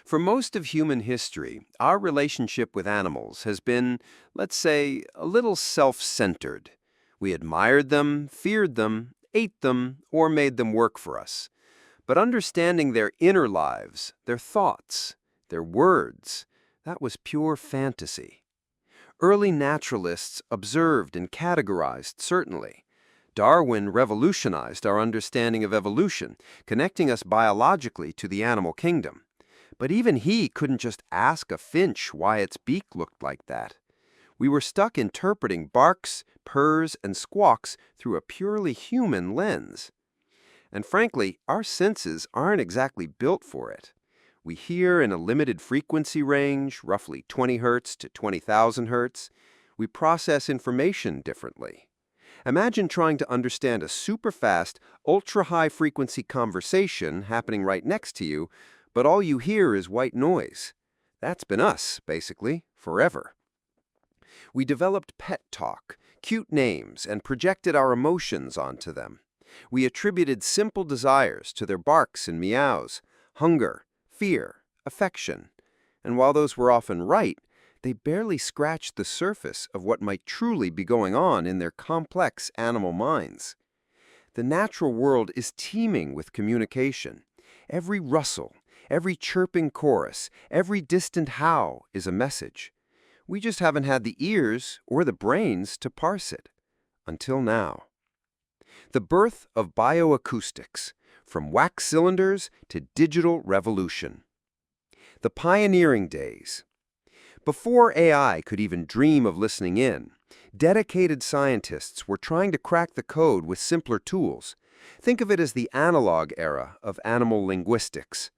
For most of human history, our relationship with animals has been, let's say, a little self-centered. We admired them, feared them, ate them, or made them work for us. But understanding their inner lives, their thoughts, their words, that was pure fantasy. Early naturalists observed and categorized, certainly. Darwin revolutionized our understanding of evolution, connecting us biologically to the animal kingdom. But even he couldn't just ask a finch why its beak looked like that. We were stuck interpreting barks, purrs, and squawks through a purely human lens. And frankly, our senses aren't exactly built for it. We hear in a limited frequency range, roughly 20 Hz to 20,000 Hz. We process information differently. Imagine trying to understand a super-fast, ultra-high frequency conversation happening right next to you, but all you hear is white noise. That's been us, basically, forever. We developed pet talk, cute names, and projected our emotions onto them. We attributed simple desires to their barks and meows, hunger, fear, affection. And while those were often right, they barely scratched the surface of what might truly be going on in their complex animal minds. The natural world is teeming with communication. Every rustle, every chirping chorus, every distant howl is a message. We just haven't had the ears or the brains to parse it. Until now. The birth of bioacoustics, from wax cylinders to digital revolution. The pioneering days. Before AI could even dream of listening in, dedicated scientists were trying to crack the code with simpler tools. Think of it as the analog era of animal linguistics.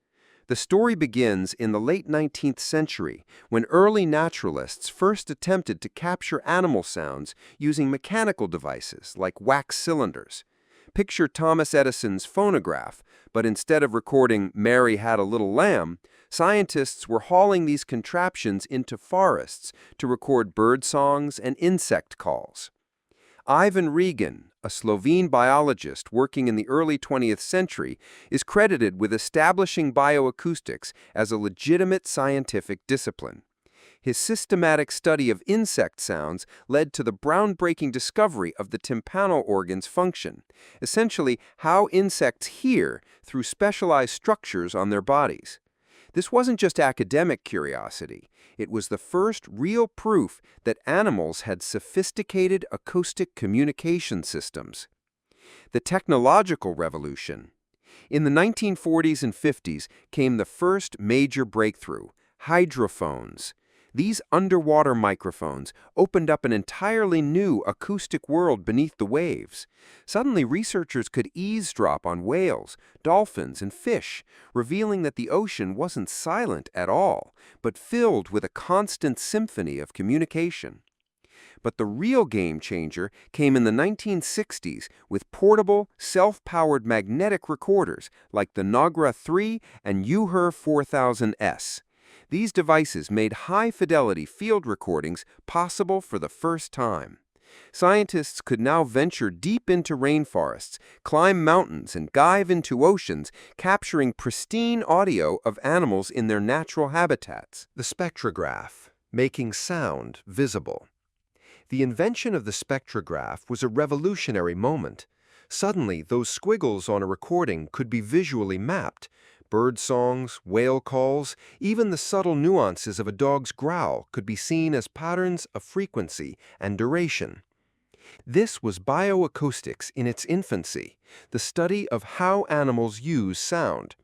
The story begins in the late 19th century, when early naturalists first attempted to capture animal sounds using mechanical devices like wax cylinders. Picture Thomas Edison's phonograph, but instead of recording "Mary Had a Little Lamb," scientists were hauling these contraptions into forests to record bird songs and insect calls. Ivan Regan, a Slovene biologist working in the early 20th century, is credited with establishing bioacoustics as a legitimate scientific discipline. His systematic study of insect sounds led to the groundbreaking discovery of the tympanal organ's function, essentially how insects hear through specialized structures on their bodies. This wasn't just academic curiosity. It was the first real proof that animals had sophisticated acoustic communication systems. The technological revolution. In the 1940s and 50s came the first major breakthrough, hydrophones. These underwater microphones opened up an entirely new acoustic world beneath the waves. Suddenly, researchers could eavesdrop on whales, dolphins, and fish, revealing that the ocean wasn't silent at all, but filled with a constant symphony of communication. But the real game changer came in the 1960s with portable, self-powered magnetic recorders like the Nagra 3 and UHER 4000S. These devices made high-fidelity field recordings possible for the first time. Scientists could now venture deep into rainforests, climb mountains, and dive into oceans, capturing pristine audio of animals in their natural habitats. The spectrograph, making sound visible. The invention of the spectrograph was a revolutionary moment. Suddenly, those squiggles on a recording could be visually mapped. Bird songs, whale calls, even the subtle nuances of a dog's growl could be seen as patterns of frequency and duration. This was bioacoustics in its infancy, the study of how animals use sound.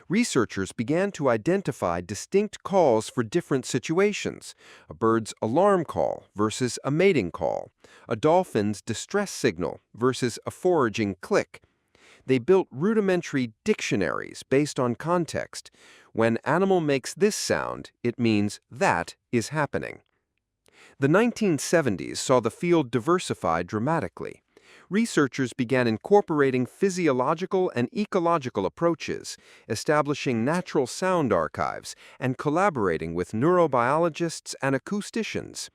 Researchers began to identify distinct calls for different situations: a bird's alarm call versus a mating call, a dolphin's distress signal versus a foraging click. They built rudimentary dictionaries based on context. When animal makes this sound, it means that is happening. The 1970s saw the field diversify dramatically. Researchers began incorporating physiological and ecological approaches, establishing natural sound archives, and collaborating with neurobiologists and acousticians.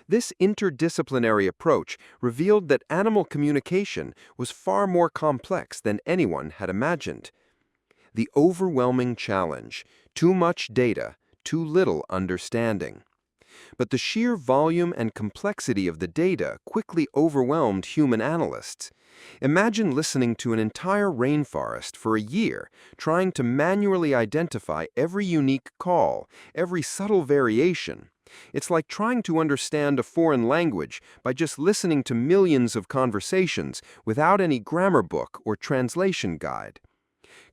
This interdisciplinary approach revealed that animal communication was far more complex than anyone had imagined. The overwhelming challenge: too much data, too little understanding. But the sheer volume and complexity of the data quickly overwhelmed human analysts. Imagine listening to an entire rainforest for a year, trying to manually identify every unique call, every subtle variation. It's like trying to understand a foreign language by just listening to millions of conversations without any grammar book or translation guide.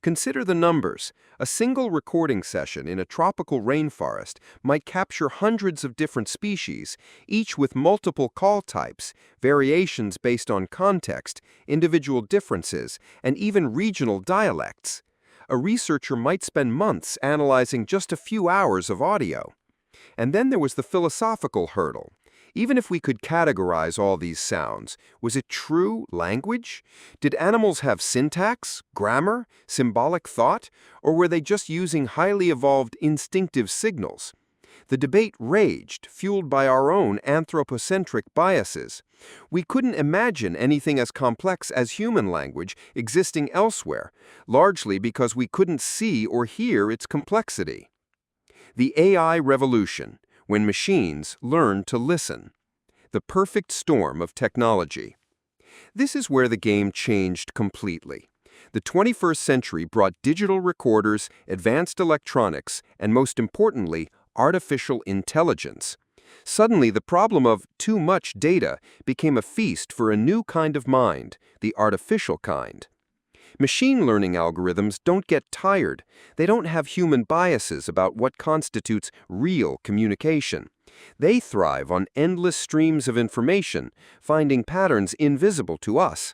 Consider the numbers. A single recording session in a tropical rainforest might capture hundreds of different species, each with multiple call types, variations based on context, individual differences, and even regional dialects. A researcher might spend months analyzing just a few hours of audio. And then there was the philosophical hurdle. Even if we could categorize all these sounds, was it true language? Did animals have syntax, grammar, symbolic thought, or were they just using highly evolved instinctive signals? The debate raged, fueled by our own anthropocentric biases. We couldn't imagine anything as complex as human language existing elsewhere, largely because we couldn't see or hear its complexity. The AI revolution, when machines learn to listen. The perfect storm of technology. This is where the game changed completely. The 21st century brought digital recorders, advanced electronics, and most importantly, artificial intelligence. Suddenly, the problem of too much data became a feast for a new kind of mind, the artificial kind. Machine learning algorithms don't get tired. They don't have human biases about what constitutes real communication. They thrive on endless streams of information, finding patterns invisible to us.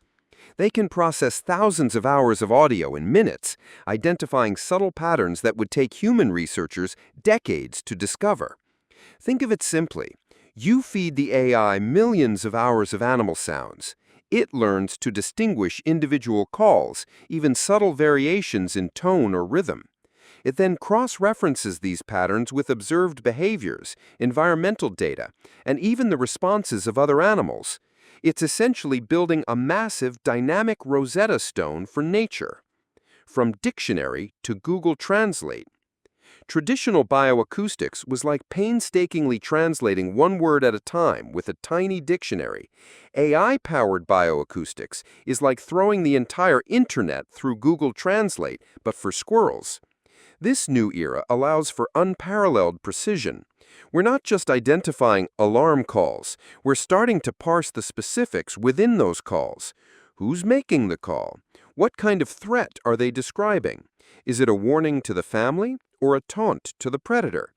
They can process thousands of hours of audio in minutes, identifying subtle patterns that would take human researchers decades to discover. Think of it simply. You feed the AI millions of hours of animal sounds. It learns to distinguish individual calls, even subtle variations in tone or rhythm. It then cross-references these patterns with observed behaviors, environmental data, and even the responses of other animals. It's essentially building a massive dynamic Rosetta Stone for nature. From dictionary to Google Translate. Traditional bioacoustics was like painstakingly translating one word at a time with a tiny dictionary. AI-powered bioacoustics is like throwing the entire internet through Google Translate, but for squirrels. This new era allows for unparalleled precision. We're not just identifying alarm calls, we're starting to parse the specifics within those calls. Who's making the call? What kind of threat are they describing? Is it a warning to the family or a taunt to the predator?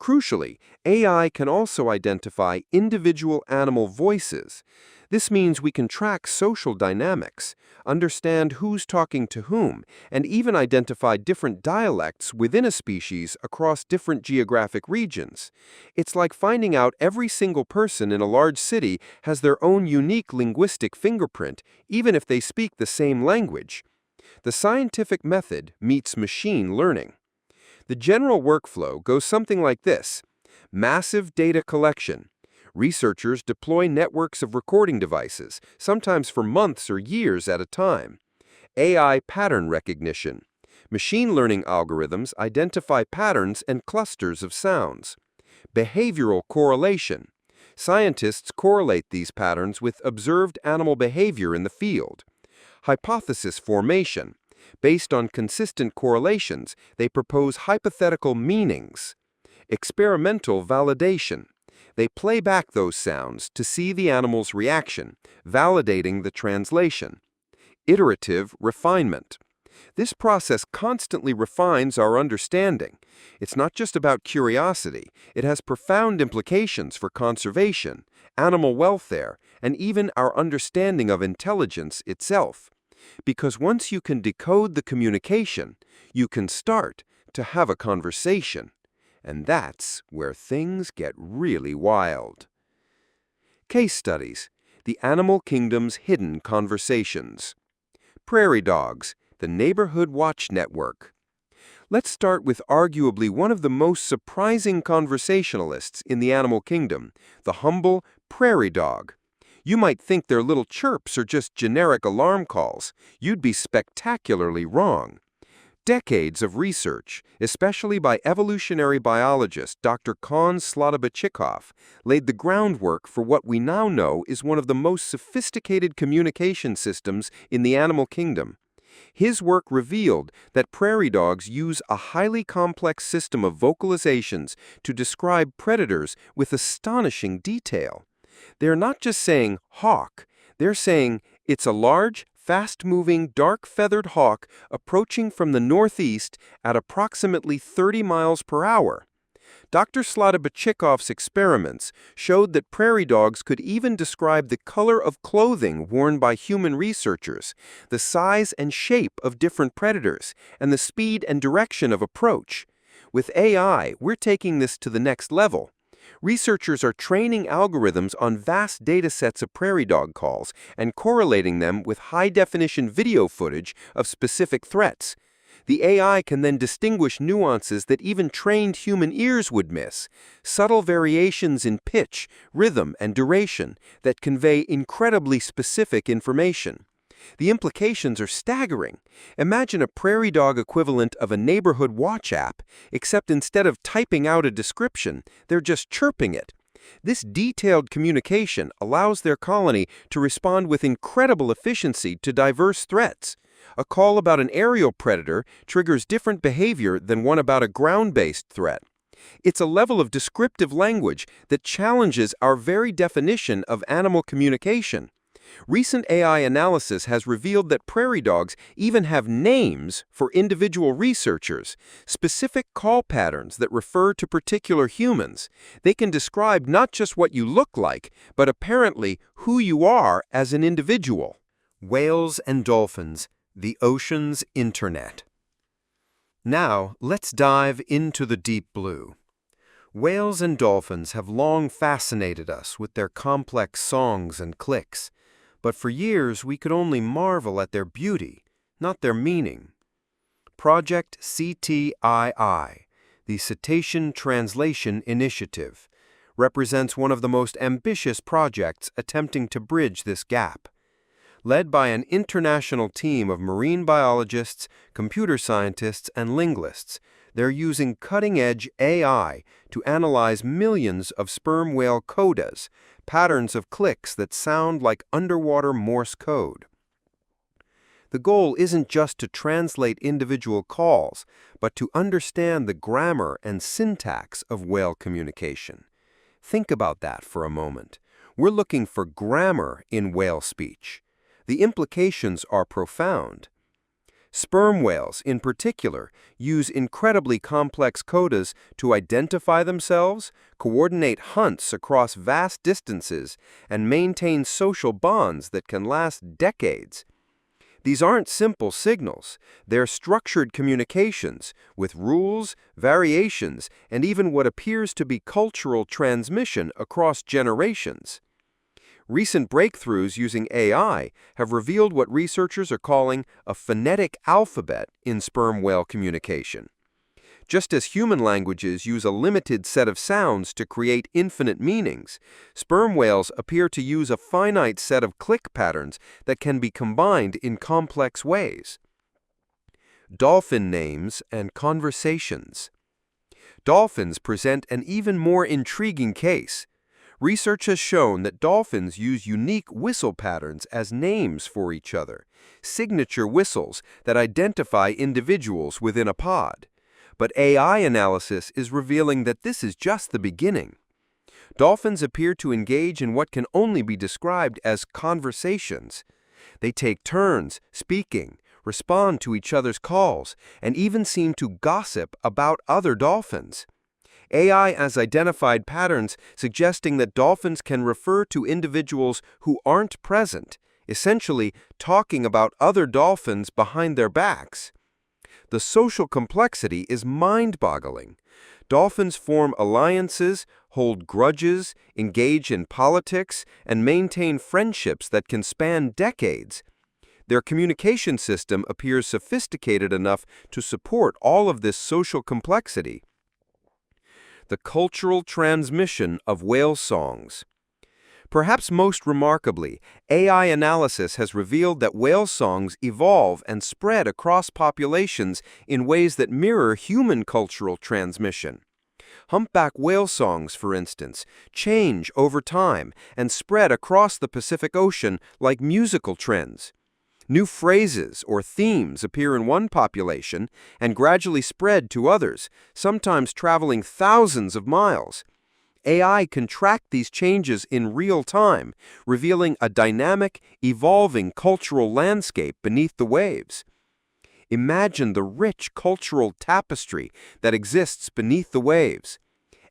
Crucially, AI can also identify individual animal voices. This means we can track social dynamics, understand who's talking to whom, and even identify different dialects within a species across different geographic regions. It's like finding out every single person in a large city has their own unique linguistic fingerprint, even if they speak the same language. The scientific method meets machine learning. The general workflow goes something like this. Massive data collection. Researchers deploy networks of recording devices, sometimes for months or years at a time. AI pattern recognition. Machine learning algorithms identify patterns and clusters of sounds. Behavioral correlation. Scientists correlate these patterns with observed animal behavior in the field. Hypothesis formation. Based on consistent correlations, they propose hypothetical meanings. Experimental validation. They play back those sounds to see the animal's reaction, validating the translation. Iterative refinement. This process constantly refines our understanding. It's not just about curiosity. It has profound implications for conservation, animal welfare, and even our understanding of intelligence itself. Because once you can decode the communication, you can start to have a conversation. And that's where things get really wild. Case studies. The Animal Kingdom's Hidden Conversations. Prairie dogs, the Neighborhood Watch Network. Let's start with arguably one of the most surprising conversationalists in the animal kingdom, the humble prairie dog. You might think their little chirps are just generic alarm calls. You'd be spectacularly wrong. Decades of research, especially by evolutionary biologist Dr. Slobodchikoff, laid the groundwork for what we now know is one of the most sophisticated communication systems in the animal kingdom. His work revealed that prairie dogs use a highly complex system of vocalizations to describe predators with astonishing detail. They're not just saying hawk, they're saying it's a large, fast-moving, dark-feathered hawk approaching from the northeast at approximately 30 miles per hour. Dr. Slobodchikoff's experiments showed that prairie dogs could even describe the color of clothing worn by human researchers, the size and shape of different predators, and the speed and direction of approach. With AI, we're taking this to the next level. Researchers are training algorithms on vast data sets of prairie dog calls and correlating them with high-definition video footage of specific threats. The AI can then distinguish nuances that even trained human ears would miss, subtle variations in pitch, rhythm, and duration that convey incredibly specific information. The implications are staggering. Imagine a prairie dog equivalent of a neighborhood watch app, except instead of typing out a description, they're just chirping it. This detailed communication allows their colony to respond with incredible efficiency to diverse threats. A call about an aerial predator triggers different behavior than one about a ground-based threat. It's a level of descriptive language that challenges our very definition of animal communication. Recent AI analysis has revealed that prairie dogs even have names for individual researchers, specific call patterns that refer to particular humans. They can describe not just what you look like, but apparently who you are as an individual. Whales and dolphins, the ocean's internet. Now, let's dive into the deep blue. Whales and dolphins have long fascinated us with their complex songs and clicks. But for years, we could only marvel at their beauty, not their meaning. Project CTII, the Cetacean Translation Initiative, represents one of the most ambitious projects attempting to bridge this gap. Led by an international team of marine biologists, computer scientists, and linguists, they're using cutting-edge AI to analyze millions of sperm whale codas, patterns of clicks that sound like underwater Morse code. The goal isn't just to translate individual calls, but to understand the grammar and syntax of whale communication. Think about that for a moment. We're looking for grammar in whale speech. The implications are profound. Sperm whales, in particular, use incredibly complex codas to identify themselves, coordinate hunts across vast distances, and maintain social bonds that can last decades. These aren't simple signals. They're structured communications with rules, variations, and even what appears to be cultural transmission across generations. Recent breakthroughs using AI have revealed what researchers are calling a phonetic alphabet in sperm whale communication. Just as human languages use a limited set of sounds to create infinite meanings, sperm whales appear to use a finite set of click patterns that can be combined in complex ways. Dolphin names and conversations. Dolphins present an even more intriguing case. Research has shown that dolphins use unique whistle patterns as names for each other, signature whistles that identify individuals within a pod. But AI analysis is revealing that this is just the beginning. Dolphins appear to engage in what can only be described as conversations. They take turns speaking, respond to each other's calls, and even seem to gossip about other dolphins. AI has identified patterns suggesting that dolphins can refer to individuals who aren't present, essentially talking about other dolphins behind their backs. The social complexity is mind-boggling. Dolphins form alliances, hold grudges, engage in politics, and maintain friendships that can span decades. Their communication system appears sophisticated enough to support all of this social complexity. The cultural transmission of whale songs. Perhaps most remarkably, AI analysis has revealed that whale songs evolve and spread across populations in ways that mirror human cultural transmission. Humpback whale songs, for instance, change over time and spread across the Pacific Ocean like musical trends. New phrases or themes appear in one population and gradually spread to others, sometimes traveling thousands of miles. AI can track these changes in real time, revealing a dynamic, evolving cultural landscape beneath the waves. Imagine the rich cultural tapestry that exists beneath the waves.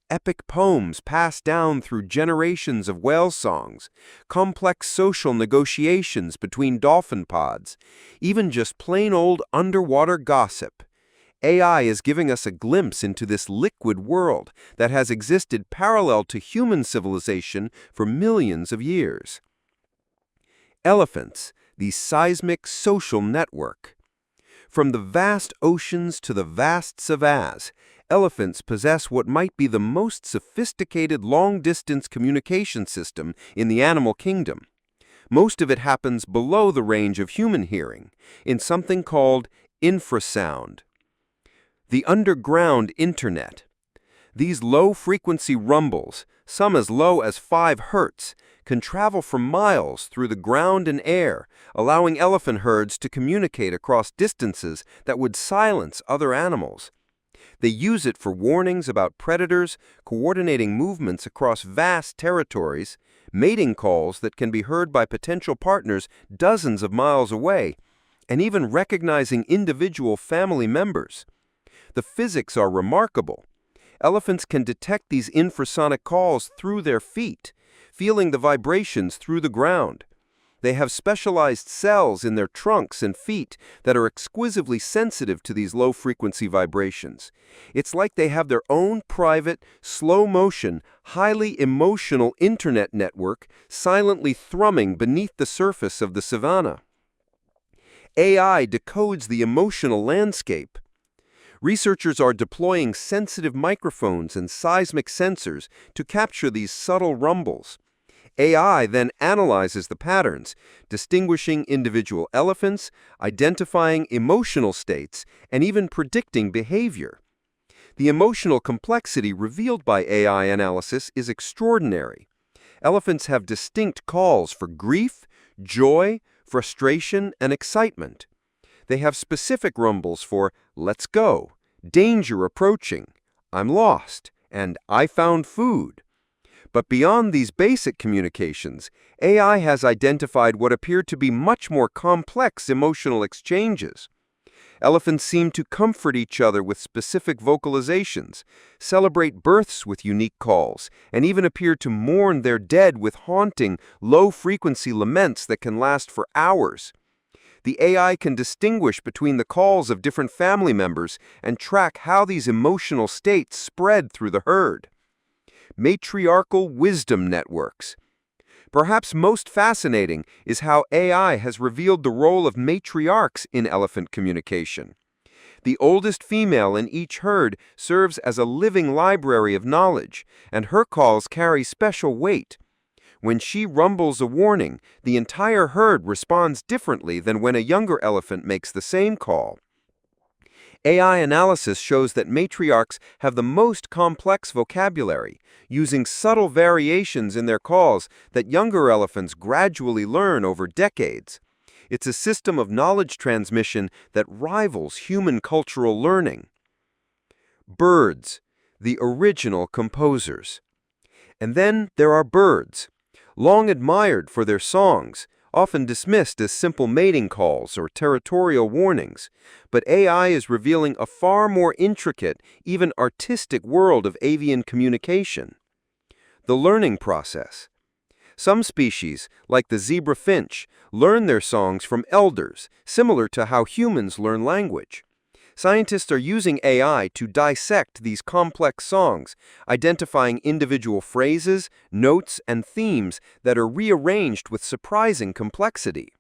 Epic poems passed down through generations of whale songs, complex social negotiations between dolphin pods, even just plain old underwater gossip. AI is giving us a glimpse into this liquid world that has existed parallel to human civilization for millions of years. Elephants, the seismic social network. From the vast oceans to the vast savannahs, elephants possess what might be the most sophisticated long-distance communication system in the animal kingdom. Most of it happens below the range of human hearing, in something called infrasound. The underground internet. These low-frequency rumbles, some as low as 5 Hz, can travel for miles through the ground and air, allowing elephant herds to communicate across distances that would silence other animals. They use it for warnings about predators, coordinating movements across vast territories, mating calls that can be heard by potential partners dozens of miles away, and even recognizing individual family members. The physics are remarkable. Elephants can detect these infrasonic calls through their feet, feeling the vibrations through the ground. They have specialized cells in their trunks and feet that are exquisitely sensitive to these low-frequency vibrations. It's like they have their own private, slow-motion, highly emotional internet network silently thrumming beneath the surface of the savanna. AI decodes the emotional landscape. Researchers are deploying sensitive microphones and seismic sensors to capture these subtle rumbles. AI then analyzes the patterns, distinguishing individual elephants, identifying emotional states, and even predicting behavior. The emotional complexity revealed by AI analysis is extraordinary. Elephants have distinct calls for grief, joy, frustration, and excitement. They have specific rumbles for "let's go," "danger approaching," "I'm lost," and "I found food." But beyond these basic communications, AI has identified what appear to be much more complex emotional exchanges. Elephants seem to comfort each other with specific vocalizations, celebrate births with unique calls, and even appear to mourn their dead with haunting, low-frequency laments that can last for hours. The AI can distinguish between the calls of different family members and track how these emotional states spread through the herd. Matriarchal wisdom networks. Perhaps most fascinating is how AI has revealed the role of matriarchs in elephant communication. The oldest female in each herd serves as a living library of knowledge, and her calls carry special weight. When she rumbles a warning, the entire herd responds differently than when a younger elephant makes the same call. AI analysis shows that matriarchs have the most complex vocabulary, using subtle variations in their calls that younger elephants gradually learn over decades. It's a system of knowledge transmission that rivals human cultural learning. Birds, the original composers. And then there are birds. Long admired for their songs, often dismissed as simple mating calls or territorial warnings, but AI is revealing a far more intricate, even artistic world of avian communication. The learning process. Some species, like the zebra finch, learn their songs from elders, similar to how humans learn language. Scientists are using AI to dissect these complex songs, identifying individual phrases, notes, and themes that are rearranged with surprising complexity.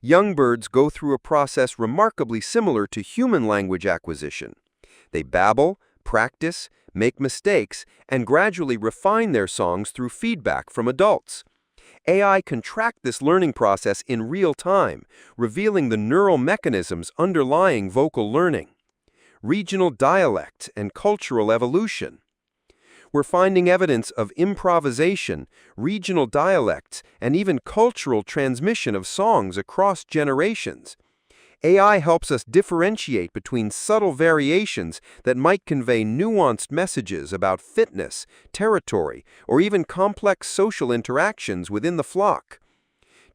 Young birds go through a process remarkably similar to human language acquisition. They babble, practice, make mistakes, and gradually refine their songs through feedback from adults. AI can track this learning process in real time, revealing the neural mechanisms underlying vocal learning. Regional dialect and cultural evolution. We're finding evidence of improvisation, regional dialects, and even cultural transmission of songs across generations. AI helps us differentiate between subtle variations that might convey nuanced messages about fitness, territory, or even complex social interactions within the flock.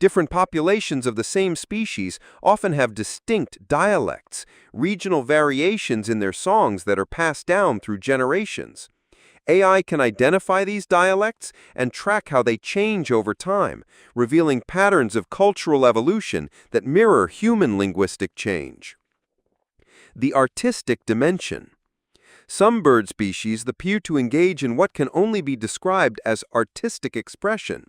Different populations of the same species often have distinct dialects, regional variations in their songs that are passed down through generations. AI can identify these dialects and track how they change over time, revealing patterns of cultural evolution that mirror human linguistic change. The artistic dimension. Some bird species appear to engage in what can only be described as artistic expression.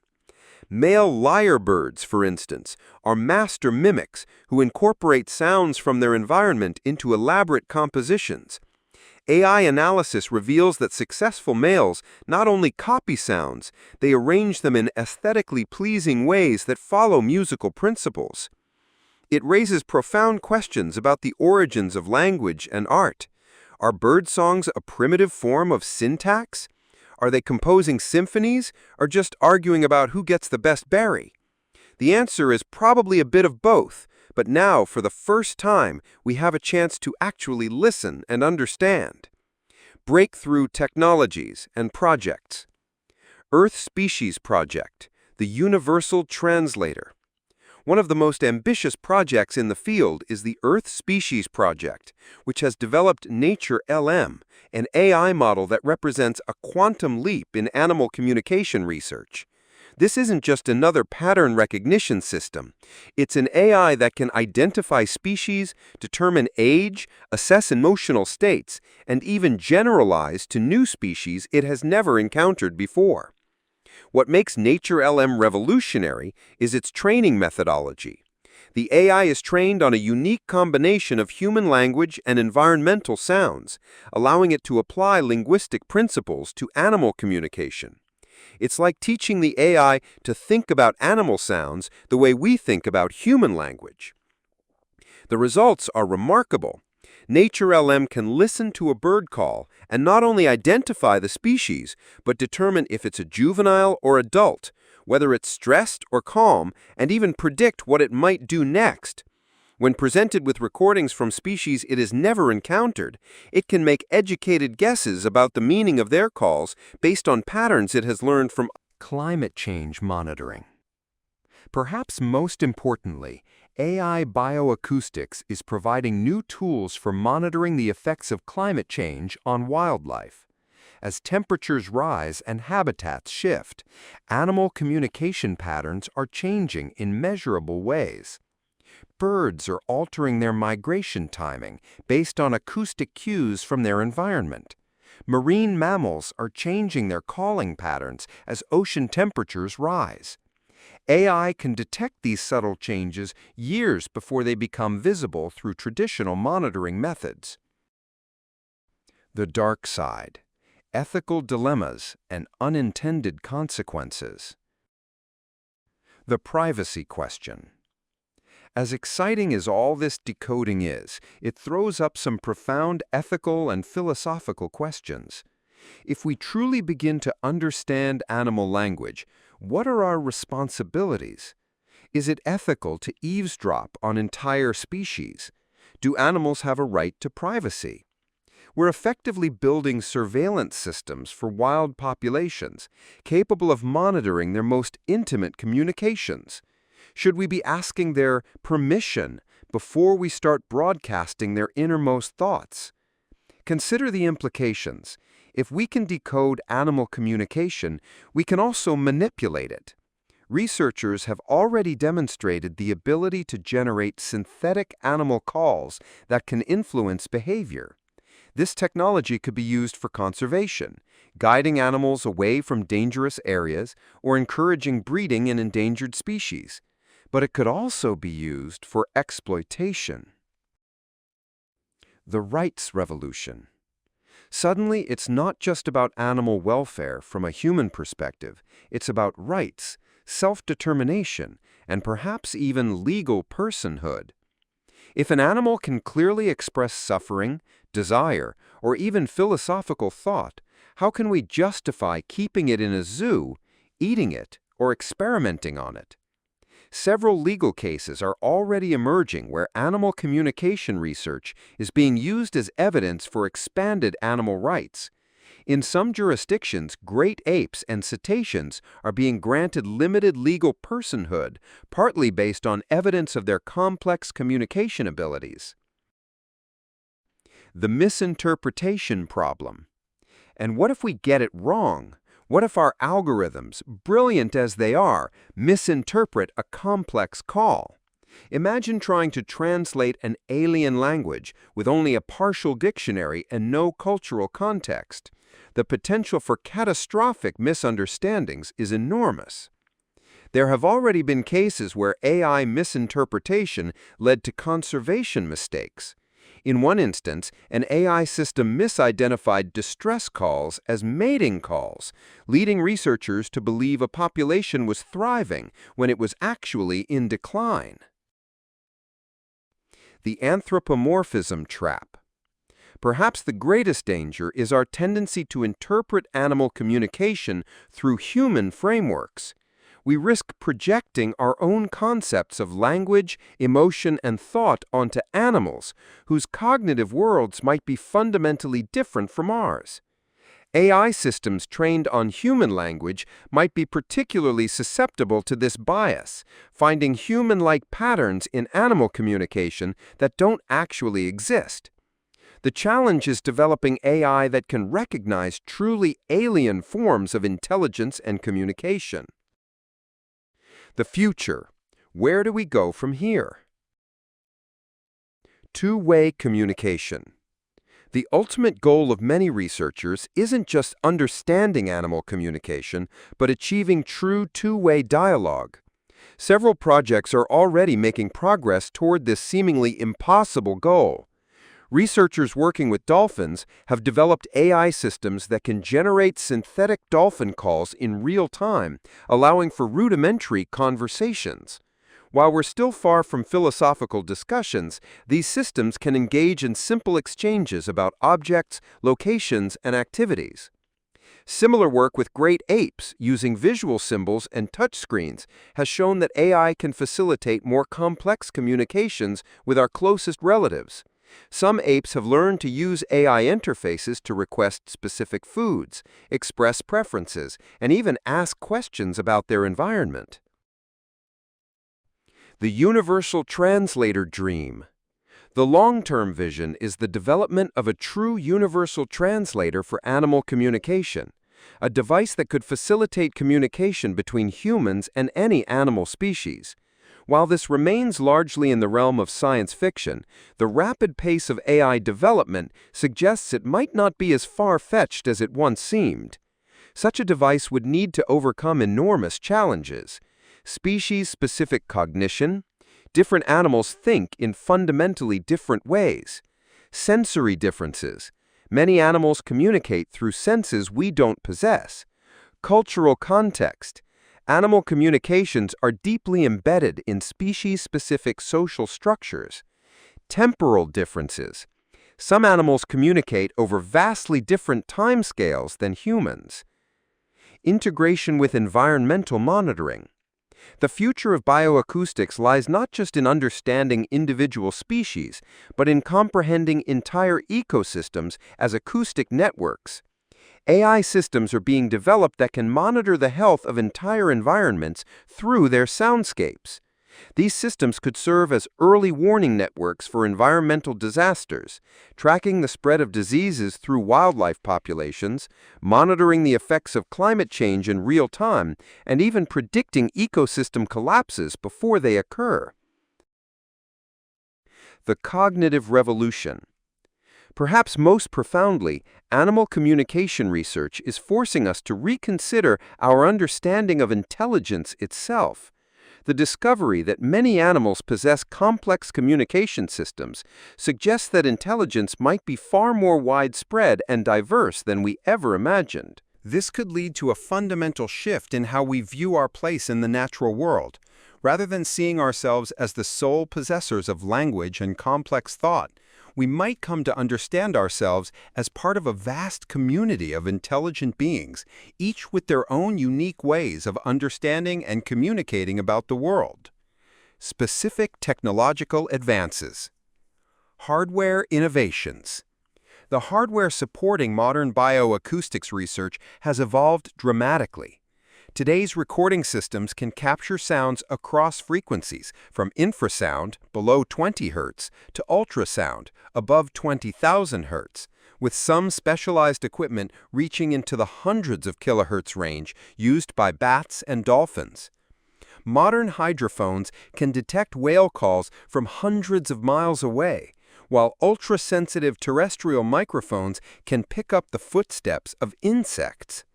Male lyrebirds, for instance, are master mimics who incorporate sounds from their environment into elaborate compositions. AI analysis reveals that successful males not only copy sounds, they arrange them in aesthetically pleasing ways that follow musical principles. It raises profound questions about the origins of language and art. Are bird songs a primitive form of syntax? Are they composing symphonies, or just arguing about who gets the best berry? The answer is probably a bit of both. But now, for the first time, we have a chance to actually listen and understand. Breakthrough technologies and projects. Earth Species Project, the Universal Translator. One of the most ambitious projects in the field is the Earth Species Project, which has developed Nature LM, an AI model that represents a quantum leap in animal communication research. This isn't just another pattern recognition system. It's an AI that can identify species, determine age, assess emotional states, and even generalize to new species it has never encountered before. What makes Nature LM revolutionary is its training methodology. The AI is trained on a unique combination of human language and environmental sounds, allowing it to apply linguistic principles to animal communication. It's like teaching the AI to think about animal sounds the way we think about human language. The results are remarkable. Nature LM can listen to a bird call and not only identify the species, but determine if it's a juvenile or adult, whether it's stressed or calm, and even predict what it might do next. When presented with recordings from species it has never encountered, it can make educated guesses about the meaning of their calls based on patterns it has learned from climate change monitoring. Perhaps most importantly, AI Bioacoustics is providing new tools for monitoring the effects of climate change on wildlife. As temperatures rise and habitats shift, animal communication patterns are changing in measurable ways. Birds are altering their migration timing based on acoustic cues from their environment. Marine mammals are changing their calling patterns as ocean temperatures rise. AI can detect these subtle changes years before they become visible through traditional monitoring methods. The dark side: ethical dilemmas and unintended consequences. The privacy question. As exciting as all this decoding is, it throws up some profound ethical and philosophical questions. If we truly begin to understand animal language, what are our responsibilities? Is it ethical to eavesdrop on entire species? Do animals have a right to privacy? We're effectively building surveillance systems for wild populations, capable of monitoring their most intimate communications. Should we be asking their permission before we start broadcasting their innermost thoughts? Consider the implications. If we can decode animal communication, we can also manipulate it. Researchers have already demonstrated the ability to generate synthetic animal calls that can influence behavior. This technology could be used for conservation, guiding animals away from dangerous areas or encouraging breeding in endangered species. But it could also be used for exploitation. The rights revolution. Suddenly, it's not just about animal welfare from a human perspective. It's about rights, self-determination, and perhaps even legal personhood. If an animal can clearly express suffering, desire, or even philosophical thought, how can we justify keeping it in a zoo, eating it, or experimenting on it? Several legal cases are already emerging where animal communication research is being used as evidence for expanded animal rights. In some jurisdictions, great apes and cetaceans are being granted limited legal personhood, partly based on evidence of their complex communication abilities. The misinterpretation problem. And what if we get it wrong? What if our algorithms, brilliant as they are, misinterpret a complex call? Imagine trying to translate an alien language with only a partial dictionary and no cultural context. The potential for catastrophic misunderstandings is enormous. There have already been cases where AI misinterpretation led to conservation mistakes. In one instance, an AI system misidentified distress calls as mating calls, leading researchers to believe a population was thriving when it was actually in decline. The anthropomorphism trap. Perhaps the greatest danger is our tendency to interpret animal communication through human frameworks. We risk projecting our own concepts of language, emotion, and thought onto animals, whose cognitive worlds might be fundamentally different from ours. AI systems trained on human language might be particularly susceptible to this bias, finding human-like patterns in animal communication that don't actually exist. The challenge is developing AI that can recognize truly alien forms of intelligence and communication. The future. Where do we go from here? Two-way communication. The ultimate goal of many researchers isn't just understanding animal communication, but achieving true two-way dialogue. Several projects are already making progress toward this seemingly impossible goal. Researchers working with dolphins have developed AI systems that can generate synthetic dolphin calls in real time, allowing for rudimentary conversations. While we're still far from philosophical discussions, these systems can engage in simple exchanges about objects, locations, and activities. Similar work with great apes using visual symbols and touchscreens has shown that AI can facilitate more complex communications with our closest relatives. Some apes have learned to use AI interfaces to request specific foods, express preferences, and even ask questions about their environment. The universal translator dream. The long-term vision is the development of a true universal translator for animal communication, a device that could facilitate communication between humans and any animal species. While this remains largely in the realm of science fiction, the rapid pace of AI development suggests it might not be as far-fetched as it once seemed. Such a device would need to overcome enormous challenges: species-specific cognition. Different animals think in fundamentally different ways. Sensory differences. Many animals communicate through senses we don't possess. Cultural context. Animal communications are deeply embedded in species-specific social structures. Temporal differences. Some animals communicate over vastly different timescales than humans. Integration with environmental monitoring. The future of bioacoustics lies not just in understanding individual species, but in comprehending entire ecosystems as acoustic networks. AI systems are being developed that can monitor the health of entire environments through their soundscapes. These systems could serve as early warning networks for environmental disasters, tracking the spread of diseases through wildlife populations, monitoring the effects of climate change in real time, and even predicting ecosystem collapses before they occur. The cognitive revolution. Perhaps most profoundly, animal communication research is forcing us to reconsider our understanding of intelligence itself. The discovery that many animals possess complex communication systems suggests that intelligence might be far more widespread and diverse than we ever imagined. This could lead to a fundamental shift in how we view our place in the natural world. Rather than seeing ourselves as the sole possessors of language and complex thought, we might come to understand ourselves as part of a vast community of intelligent beings, each with their own unique ways of understanding and communicating about the world. Specific technological advances. Hardware innovations. The hardware supporting modern bioacoustics research has evolved dramatically. Today's recording systems can capture sounds across frequencies, from infrasound, below 20 Hz, to ultrasound, above 20,000 Hz, with some specialized equipment reaching into the hundreds of kilohertz range used by bats and dolphins. Modern hydrophones can detect whale calls from hundreds of miles away, while ultra-sensitive terrestrial microphones can pick up the footsteps of insects.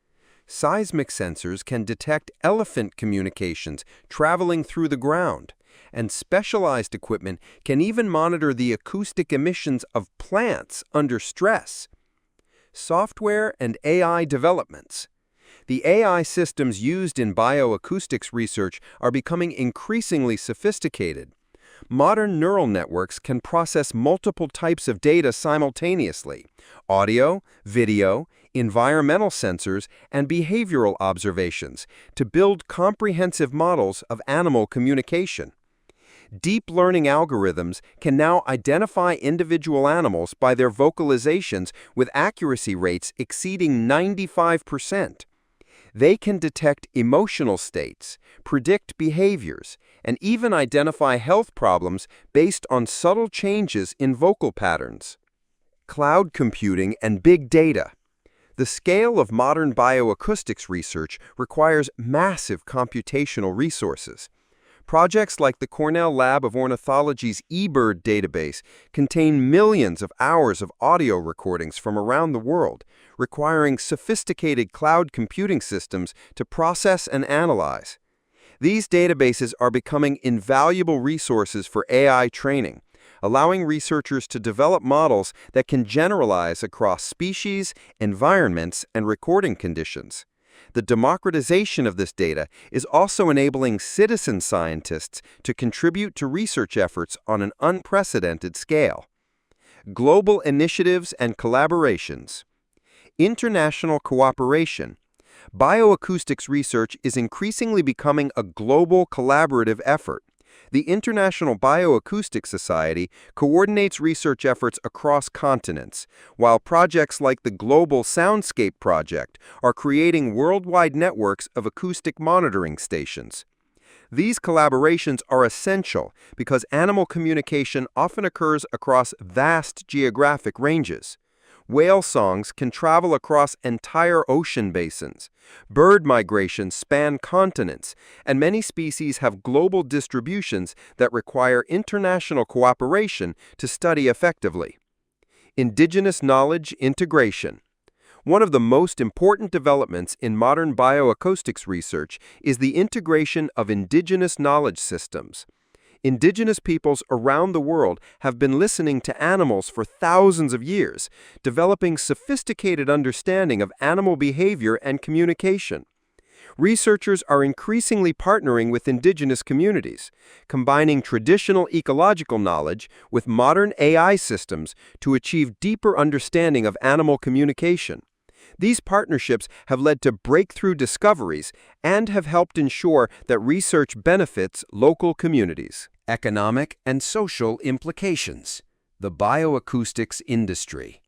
Seismic sensors can detect elephant communications traveling through the ground, and specialized equipment can even monitor the acoustic emissions of plants under stress. Software and AI developments. The AI systems used in bioacoustics research are becoming increasingly sophisticated. Modern neural networks can process multiple types of data simultaneously: audio, video, environmental sensors, and behavioral observations to build comprehensive models of animal communication. Deep learning algorithms can now identify individual animals by their vocalizations with accuracy rates exceeding 95%. They can detect emotional states, predict behaviors, and even identify health problems based on subtle changes in vocal patterns. Cloud computing and big data. The scale of modern bioacoustics research requires massive computational resources. Projects like the Cornell Lab of Ornithology's eBird database contain millions of hours of audio recordings from around the world, requiring sophisticated cloud computing systems to process and analyze. These databases are becoming invaluable resources for AI training, allowing researchers to develop models that can generalize across species, environments, and recording conditions. The democratization of this data is also enabling citizen scientists to contribute to research efforts on an unprecedented scale. Global initiatives and collaborations. International cooperation. Bioacoustics research is increasingly becoming a global collaborative effort. The International Bioacoustic Society coordinates research efforts across continents, while projects like the Global Soundscape Project are creating worldwide networks of acoustic monitoring stations. These collaborations are essential because animal communication often occurs across vast geographic ranges. Whale songs can travel across entire ocean basins. Bird migrations span continents, and many species have global distributions that require international cooperation to study effectively. Indigenous knowledge integration. One of the most important developments in modern bioacoustics research is the integration of indigenous knowledge systems. Indigenous peoples around the world have been listening to animals for thousands of years, developing sophisticated understanding of animal behavior and communication. Researchers are increasingly partnering with indigenous communities, combining traditional ecological knowledge with modern AI systems to achieve deeper understanding of animal communication. These partnerships have led to breakthrough discoveries and have helped ensure that research benefits local communities. Economic and social implications. The bioacoustics industry.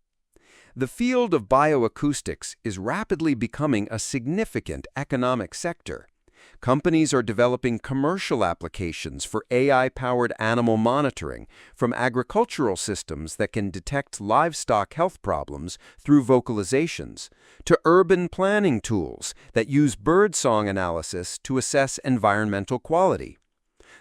The field of bioacoustics is rapidly becoming a significant economic sector. Companies are developing commercial applications for AI-powered animal monitoring, from agricultural systems that can detect livestock health problems through vocalizations, to urban planning tools that use birdsong analysis to assess environmental quality.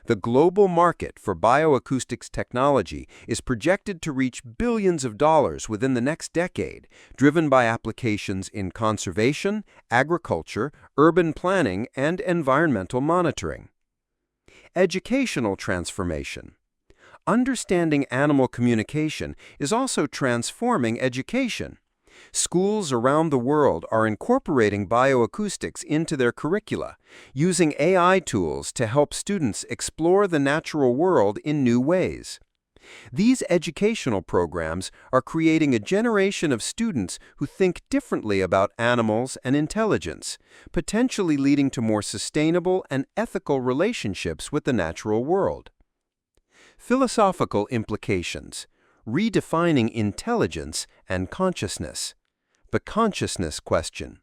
The global market for bioacoustics technology is projected to reach billions of dollars within the next decade, driven by applications in conservation, agriculture, urban planning, and environmental monitoring. Educational transformation. Understanding animal communication is also transforming education. Schools around the world are incorporating bioacoustics into their curricula, using AI tools to help students explore the natural world in new ways. These educational programs are creating a generation of students who think differently about animals and intelligence, potentially leading to more sustainable and ethical relationships with the natural world. Philosophical implications: redefining intelligence and consciousness. The consciousness question.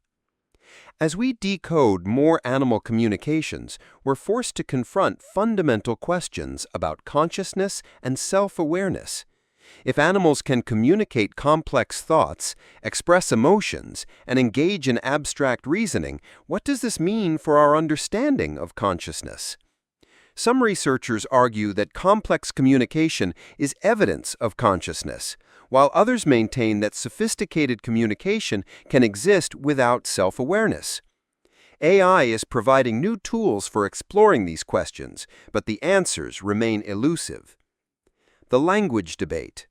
As we decode more animal communications, we're forced to confront fundamental questions about consciousness and self-awareness. If animals can communicate complex thoughts, express emotions, and engage in abstract reasoning, what does this mean for our understanding of consciousness? Some researchers argue that complex communication is evidence of consciousness, while others maintain that sophisticated communication can exist without self-awareness. AI is providing new tools for exploring these questions, but the answers remain elusive. The language debate.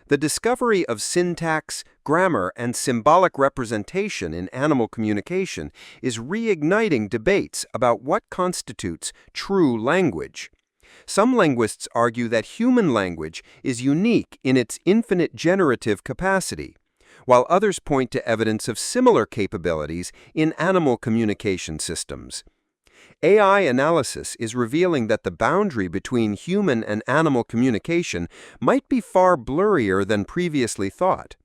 The discovery of syntax, grammar, and symbolic representation in animal communication is reigniting debates about what constitutes true language. Some linguists argue that human language is unique in its infinite generative capacity, while others point to evidence of similar capabilities in animal communication systems. AI analysis is revealing that the boundary between human and animal communication might be far blurrier than previously thought.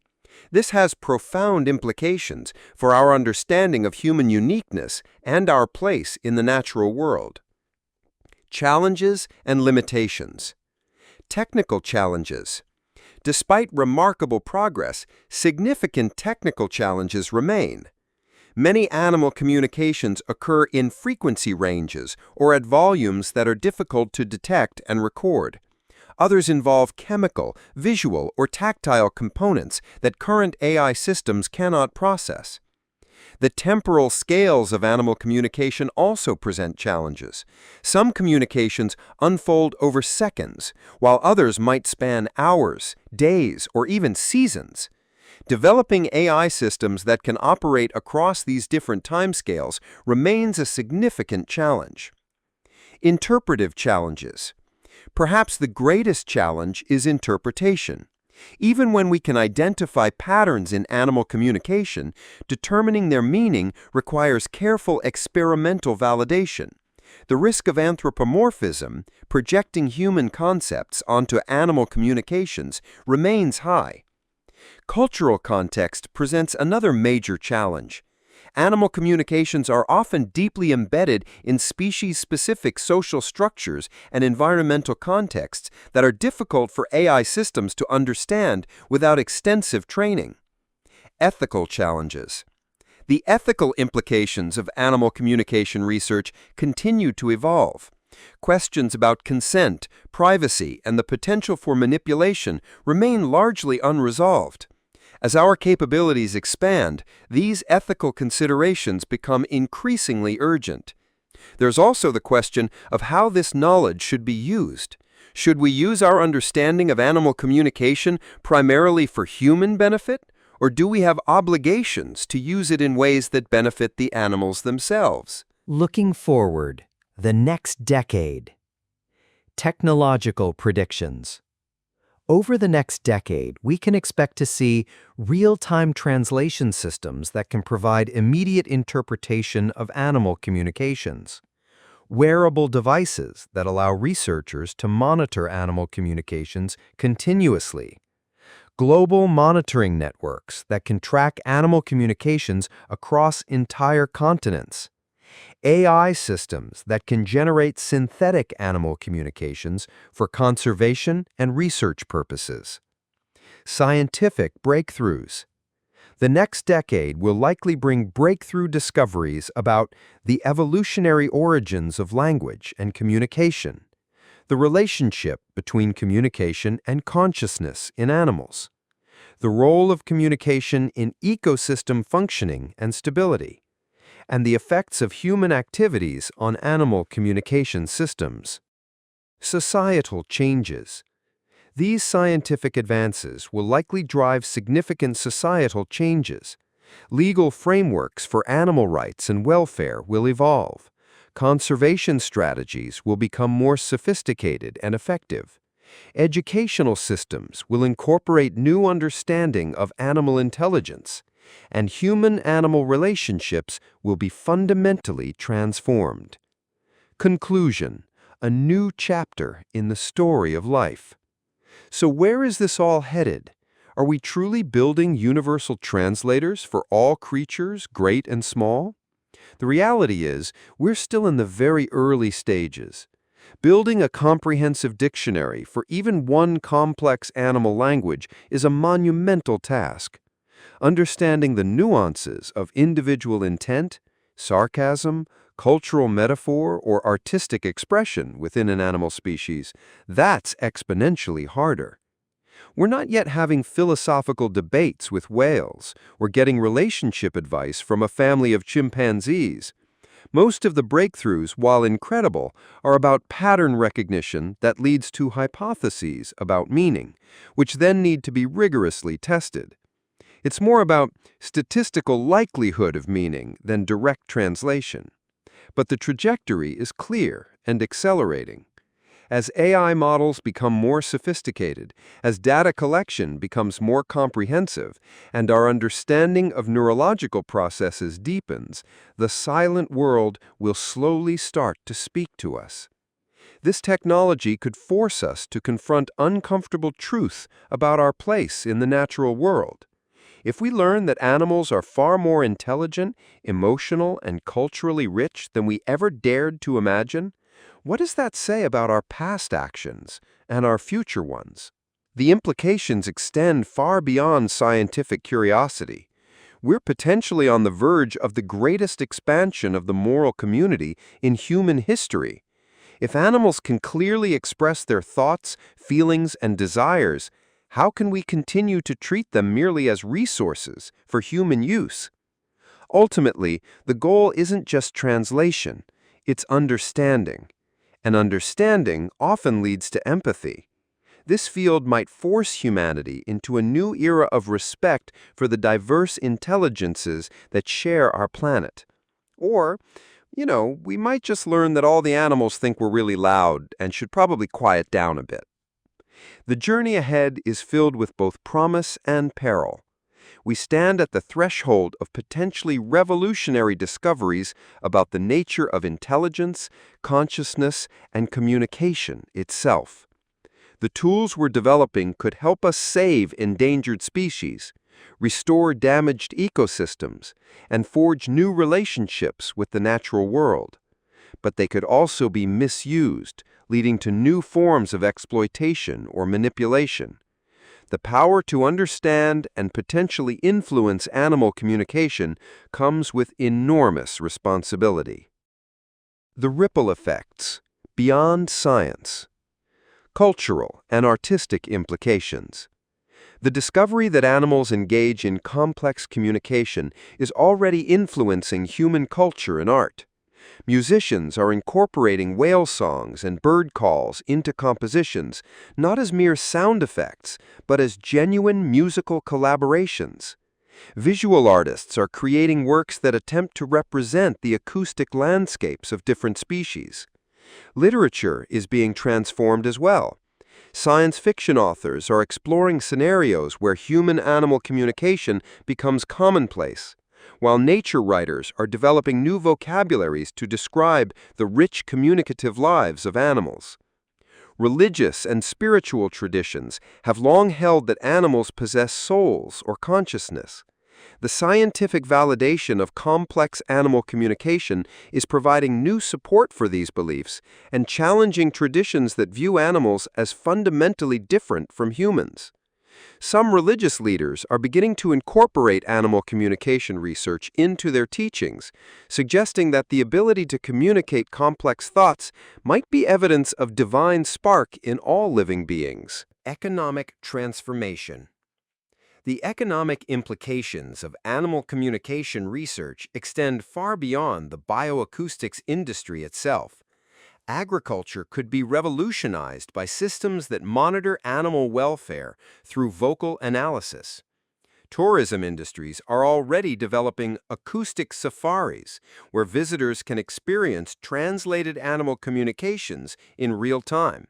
This has profound implications for our understanding of human uniqueness and our place in the natural world. Challenges and limitations. Technical challenges. Despite remarkable progress, significant technical challenges remain. Many animal communications occur in frequency ranges or at volumes that are difficult to detect and record. Others involve chemical, visual, or tactile components that current AI systems cannot process. The temporal scales of animal communication also present challenges. Some communications unfold over seconds, while others might span hours, days, or even seasons. Developing AI systems that can operate across these different timescales remains a significant challenge. Interpretive challenges. Perhaps the greatest challenge is interpretation. Even when we can identify patterns in animal communication, determining their meaning requires careful experimental validation. The risk of anthropomorphism, projecting human concepts onto animal communications, remains high. Cultural context presents another major challenge. Animal communications are often deeply embedded in species-specific social structures and environmental contexts that are difficult for AI systems to understand without extensive training. Ethical challenges. The ethical implications of animal communication research continue to evolve. Questions about consent, privacy, and the potential for manipulation remain largely unresolved. As our capabilities expand, these ethical considerations become increasingly urgent. There's also the question of how this knowledge should be used. Should we use our understanding of animal communication primarily for human benefit, or do we have obligations to use it in ways that benefit the animals themselves? Looking forward, the next decade. Technological predictions. Over the next decade, we can expect to see real-time translation systems that can provide immediate interpretation of animal communications, wearable devices that allow researchers to monitor animal communications continuously, global monitoring networks that can track animal communications across entire continents, AI systems that can generate synthetic animal communications for conservation and research purposes. Scientific breakthroughs. The next decade will likely bring breakthrough discoveries about the evolutionary origins of language and communication, the relationship between communication and consciousness in animals, the role of communication in ecosystem functioning and stability, and the effects of human activities on animal communication systems. Societal changes. These scientific advances will likely drive significant societal changes. Legal frameworks for animal rights and welfare will evolve. Conservation strategies will become more sophisticated and effective. Educational systems will incorporate new understanding of animal intelligence, and human-animal relationships will be fundamentally transformed. Conclusion: a new chapter in the story of life. So where is this all headed? Are we truly building universal translators for all creatures, great and small? The reality is, we're still in the very early stages. Building a comprehensive dictionary for even one complex animal language is a monumental task. Understanding the nuances of individual intent, sarcasm, cultural metaphor, or artistic expression within an animal species, that's exponentially harder. We're not yet having philosophical debates with whales or getting relationship advice from a family of chimpanzees. Most of the breakthroughs, while incredible, are about pattern recognition that leads to hypotheses about meaning, which then need to be rigorously tested. It's more about statistical likelihood of meaning than direct translation. But the trajectory is clear and accelerating. As AI models become more sophisticated, as data collection becomes more comprehensive, and our understanding of neurological processes deepens, the silent world will slowly start to speak to us. This technology could force us to confront uncomfortable truth about our place in the natural world. If we learn that animals are far more intelligent, emotional, and culturally rich than we ever dared to imagine, what does that say about our past actions and our future ones? The implications extend far beyond scientific curiosity. We're potentially on the verge of the greatest expansion of the moral community in human history. If animals can clearly express their thoughts, feelings, and desires, how can we continue to treat them merely as resources for human use? Ultimately, the goal isn't just translation, it's understanding. And understanding often leads to empathy. This field might force humanity into a new era of respect for the diverse intelligences that share our planet. Or, we might just learn that all the animals think we're really loud and should probably quiet down a bit. The journey ahead is filled with both promise and peril. We stand at the threshold of potentially revolutionary discoveries about the nature of intelligence, consciousness, and communication itself. The tools we're developing could help us save endangered species, restore damaged ecosystems, and forge new relationships with the natural world. But they could also be misused, leading to new forms of exploitation or manipulation. The power to understand and potentially influence animal communication comes with enormous responsibility. The ripple effects, beyond science. Cultural and artistic implications. The discovery that animals engage in complex communication is already influencing human culture and art. Musicians are incorporating whale songs and bird calls into compositions, not as mere sound effects, but as genuine musical collaborations. Visual artists are creating works that attempt to represent the acoustic landscapes of different species. Literature is being transformed as well. Science fiction authors are exploring scenarios where human-animal communication becomes commonplace, while nature writers are developing new vocabularies to describe the rich communicative lives of animals. Religious and spiritual traditions have long held that animals possess souls or consciousness. The scientific validation of complex animal communication is providing new support for these beliefs and challenging traditions that view animals as fundamentally different from humans. Some religious leaders are beginning to incorporate animal communication research into their teachings, suggesting that the ability to communicate complex thoughts might be evidence of divine spark in all living beings. Economic transformation. The economic implications of animal communication research extend far beyond the bioacoustics industry itself. Agriculture could be revolutionized by systems that monitor animal welfare through vocal analysis. Tourism industries are already developing acoustic safaris, where visitors can experience translated animal communications in real time.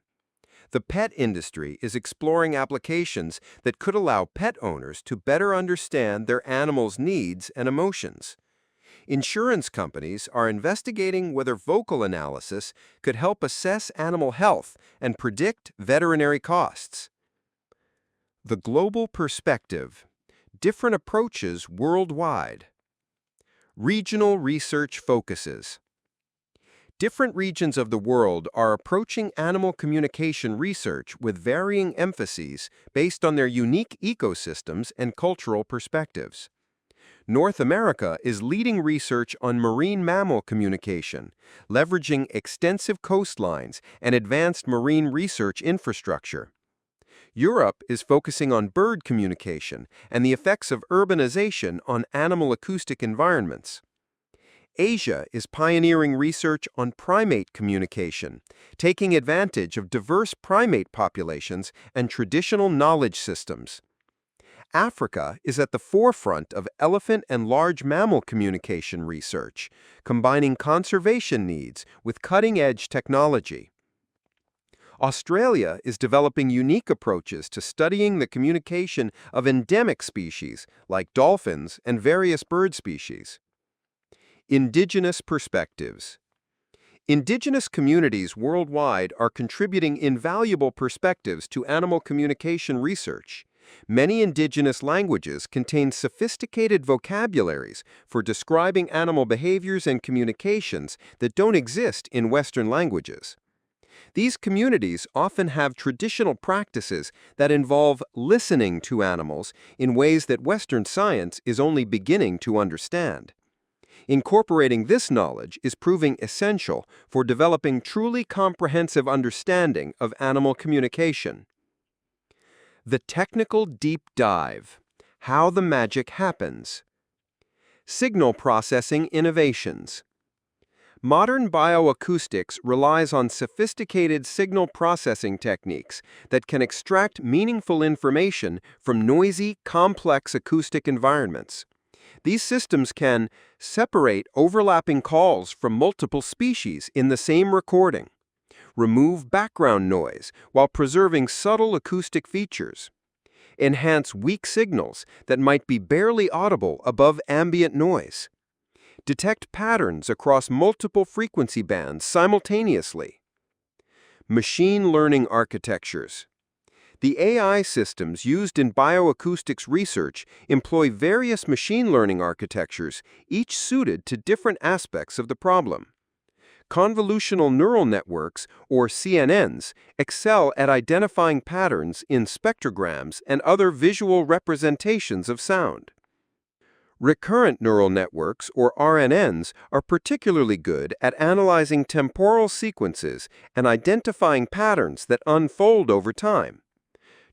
The pet industry is exploring applications that could allow pet owners to better understand their animals' needs and emotions. Insurance companies are investigating whether vocal analysis could help assess animal health and predict veterinary costs. The global perspective. Different approaches worldwide. Regional research focuses. Different regions of the world are approaching animal communication research with varying emphases based on their unique ecosystems and cultural perspectives. North America is leading research on marine mammal communication, leveraging extensive coastlines and advanced marine research infrastructure. Europe is focusing on bird communication and the effects of urbanization on animal acoustic environments. Asia is pioneering research on primate communication, taking advantage of diverse primate populations and traditional knowledge systems. Africa is at the forefront of elephant and large mammal communication research, combining conservation needs with cutting-edge technology. Australia is developing unique approaches to studying the communication of endemic species like dolphins and various bird species. Indigenous perspectives. Indigenous communities worldwide are contributing invaluable perspectives to animal communication research. Many indigenous languages contain sophisticated vocabularies for describing animal behaviors and communications that don't exist in Western languages. These communities often have traditional practices that involve listening to animals in ways that Western science is only beginning to understand. Incorporating this knowledge is proving essential for developing truly comprehensive understanding of animal communication. The technical deep dive. How the magic happens. Signal processing innovations. Modern bioacoustics relies on sophisticated signal processing techniques that can extract meaningful information from noisy, complex acoustic environments. These systems can separate overlapping calls from multiple species in the same recording, remove background noise while preserving subtle acoustic features, enhance weak signals that might be barely audible above ambient noise, detect patterns across multiple frequency bands simultaneously. Machine learning architectures. The AI systems used in bioacoustics research employ various machine learning architectures, each suited to different aspects of the problem. Convolutional neural networks, or CNNs, excel at identifying patterns in spectrograms and other visual representations of sound. Recurrent neural networks, or RNNs, are particularly good at analyzing temporal sequences and identifying patterns that unfold over time.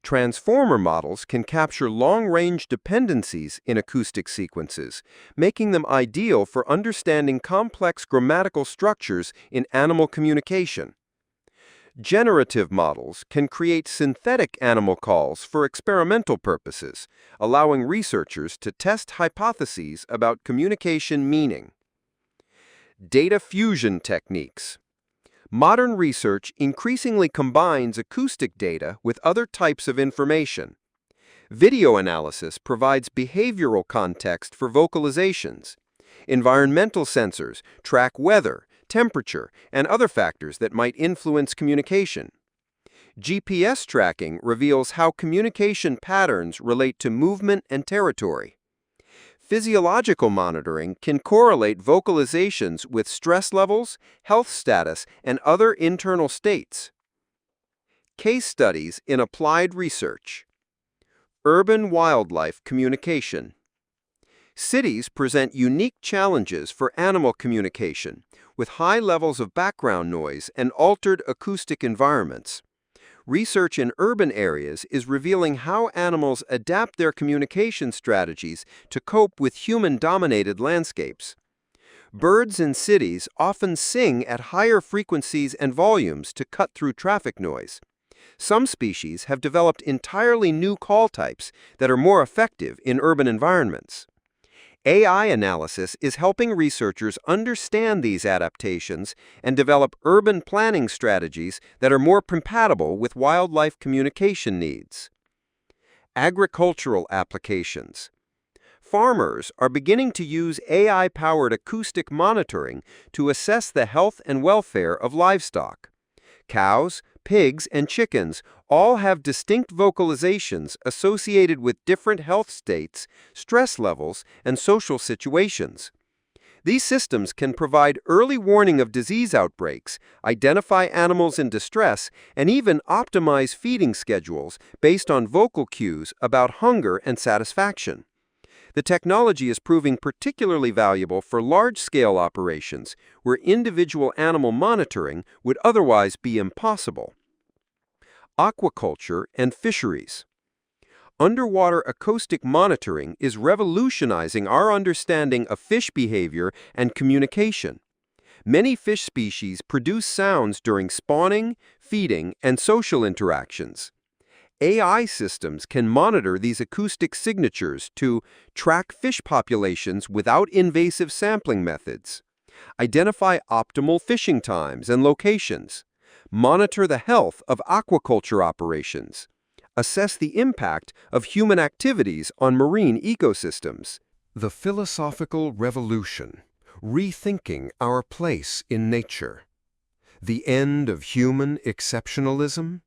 Transformer models can capture long-range dependencies in acoustic sequences, making them ideal for understanding complex grammatical structures in animal communication. Generative models can create synthetic animal calls for experimental purposes, allowing researchers to test hypotheses about communication meaning. Data fusion techniques. Modern research increasingly combines acoustic data with other types of information. Video analysis provides behavioral context for vocalizations. Environmental sensors track weather, temperature, and other factors that might influence communication. GPS tracking reveals how communication patterns relate to movement and territory. Physiological monitoring can correlate vocalizations with stress levels, health status, and other internal states. Case studies in applied research. Urban wildlife communication. Cities present unique challenges for animal communication, with high levels of background noise and altered acoustic environments. Research in urban areas is revealing how animals adapt their communication strategies to cope with human-dominated landscapes. Birds in cities often sing at higher frequencies and volumes to cut through traffic noise. Some species have developed entirely new call types that are more effective in urban environments. AI analysis is helping researchers understand these adaptations and develop urban planning strategies that are more compatible with wildlife communication needs. Agricultural applications. Farmers are beginning to use AI-powered acoustic monitoring to assess the health and welfare of livestock. Cows, pigs, and chickens all have distinct vocalizations associated with different health states, stress levels, and social situations. These systems can provide early warning of disease outbreaks, identify animals in distress, and even optimize feeding schedules based on vocal cues about hunger and satisfaction. The technology is proving particularly valuable for large-scale operations where individual animal monitoring would otherwise be impossible. Aquaculture and fisheries. Underwater acoustic monitoring is revolutionizing our understanding of fish behavior and communication. Many fish species produce sounds during spawning, feeding, and social interactions. AI systems can monitor these acoustic signatures to track fish populations without invasive sampling methods, identify optimal fishing times and locations, monitor the health of aquaculture operations, assess the impact of human activities on marine ecosystems. The philosophical revolution, rethinking our place in nature. The end of human exceptionalism.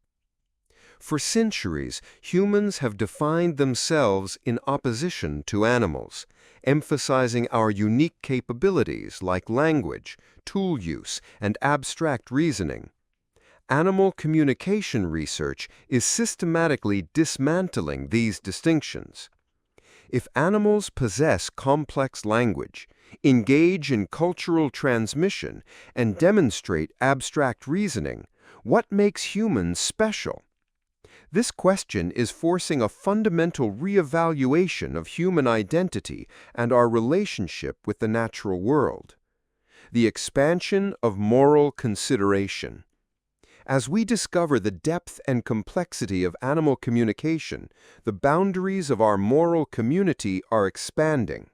For centuries, humans have defined themselves in opposition to animals, emphasizing our unique capabilities like language, tool use, and abstract reasoning. Animal communication research is systematically dismantling these distinctions. If animals possess complex language, engage in cultural transmission, and demonstrate abstract reasoning, what makes humans special? This question is forcing a fundamental reevaluation of human identity and our relationship with the natural world. The expansion of moral consideration. As we discover the depth and complexity of animal communication, the boundaries of our moral community are expanding.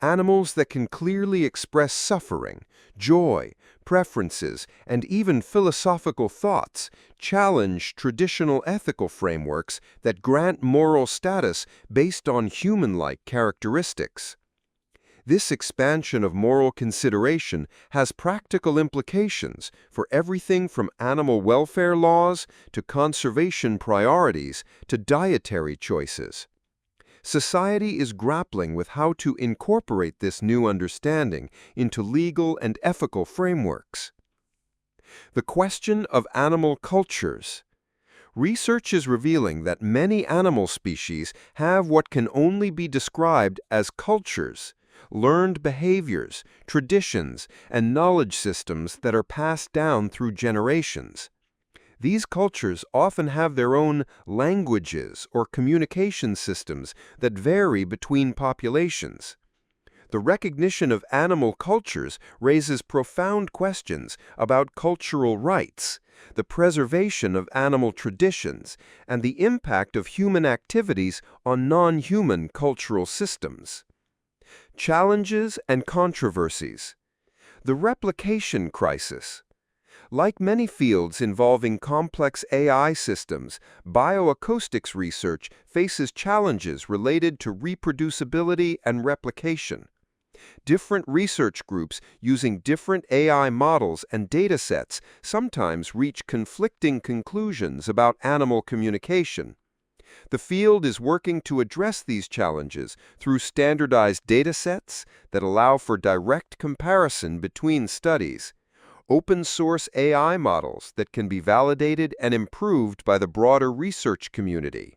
Animals that can clearly express suffering, joy, preferences, and even philosophical thoughts challenge traditional ethical frameworks that grant moral status based on human-like characteristics. This expansion of moral consideration has practical implications for everything from animal welfare laws to conservation priorities to dietary choices. Society is grappling with how to incorporate this new understanding into legal and ethical frameworks. The question of animal cultures. Research is revealing that many animal species have what can only be described as cultures, learned behaviors, traditions, and knowledge systems that are passed down through generations. These cultures often have their own languages or communication systems that vary between populations. The recognition of animal cultures raises profound questions about cultural rights, the preservation of animal traditions, and the impact of human activities on non-human cultural systems. Challenges and controversies. The replication crisis. Like many fields involving complex AI systems, bioacoustics research faces challenges related to reproducibility and replication. Different research groups using different AI models and data sets sometimes reach conflicting conclusions about animal communication. The field is working to address these challenges through standardized data sets that allow for direct comparison between studies, open-source AI models that can be validated and improved by the broader research community,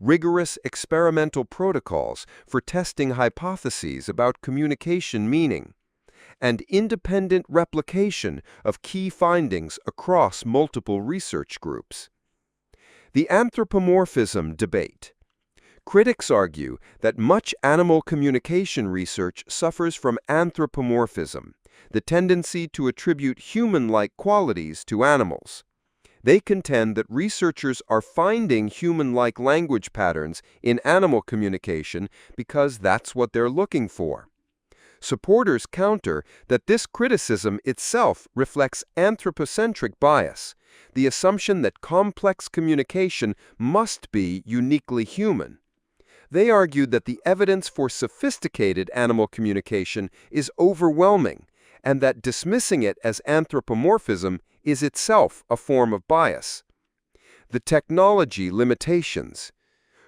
rigorous experimental protocols for testing hypotheses about communication meaning, and independent replication of key findings across multiple research groups. The anthropomorphism debate. Critics argue that much animal communication research suffers from anthropomorphism, the tendency to attribute human-like qualities to animals. They contend that researchers are finding human-like language patterns in animal communication because that's what they're looking for. Supporters counter that this criticism itself reflects anthropocentric bias, the assumption that complex communication must be uniquely human. They argued that the evidence for sophisticated animal communication is overwhelming, and that dismissing it as anthropomorphism is itself a form of bias. The technology limitations.